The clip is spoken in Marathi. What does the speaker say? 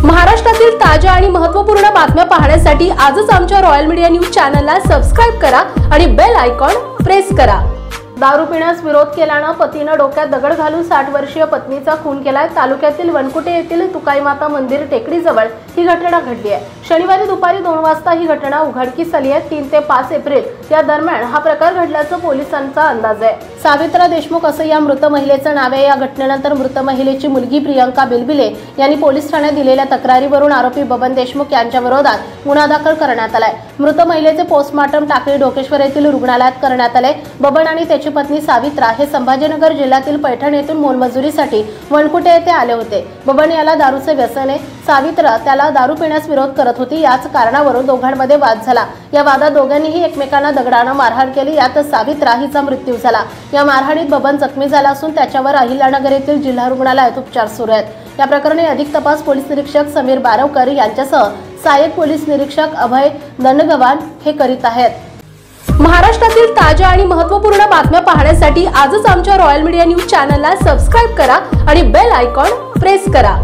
महाराष्ट्रातील ताज्या आणि महत्त्वपूर्ण बातम्या पाहण्यासाठी आजच आमच्या रॉयल मीडिया न्यूज चॅनलला सबस्क्राइब करा आणि बेल आयकॉन प्रेस करा। दारू पिण्यास विरोध केल्यानं पतीनं डोक्यात दगड घालून 60 वर्षीय पत्नीचा खून केलाय। तालुक्यातील वनकुटे येथील तुकाई माता मंदिर टेकडीजवळ ही घटना घडली आहे। शनिवारी दुपारी 2 वाजता ही घटना उघडकीस आली आहे। 3 ते 5 एप्रिल या दरम्यान हा प्रकार घडल्याचं पोलिसांचा अंदाज आहे। सावित्रा देशमुख असं या मृत महिलेचं नाव आहे। या घटनेनंतर मृत महिलेची मुलगी प्रियंका बिलबिले यांनी पोलीस ठाण्यात दिलेल्या तक्रारीवरून आरोपी बबन देशमुख यांच्या विरोधात गुन्हा दाखल करण्यात आलाय। मृत महिलेचे पोस्टमार्टम टाकळी डोकेश्वर येथील रुग्णालयात करण्यात आले। बबन आणि त्याची पत्नी सावित्रा हे संभाजीनगर जिल्ह्यातील पैठण येथून मोलमजुरीसाठी वनकुटे येथे आले होते। बबन याला दारूचे व्यसन आहे। सावित्रा त्याला दारू पिण्यास विरोध करत होती। याच कारणावरून दोघांमध्ये वाद झाला। या वादात दोघांनीही एकमेकांना दगडाने मारहाण केली। यात सावित्रा हिचा मृत्यू झाला। या मारहाणीत बबन जखमी झाला असून त्याच्यावर अहिल्यानगर येथील जिल्हा रुग्णालयात उपचार सुरू आहेत। या प्रकरणी अधिक तपास पोलीस निरीक्षक समीर बारवकर यांच्यासह सहाय्यक पोलीस निरीक्षक अभय दंडगवान हे करीत आहेत। महाराष्ट्रातील ताज्या आणि महत्त्वपूर्ण बातम्या पाहण्यासाठी आजच आमच्या रॉयल मीडिया न्यूज चॅनलला सबस्क्राइब करा आणि बेल आयकॉन प्रेस करा।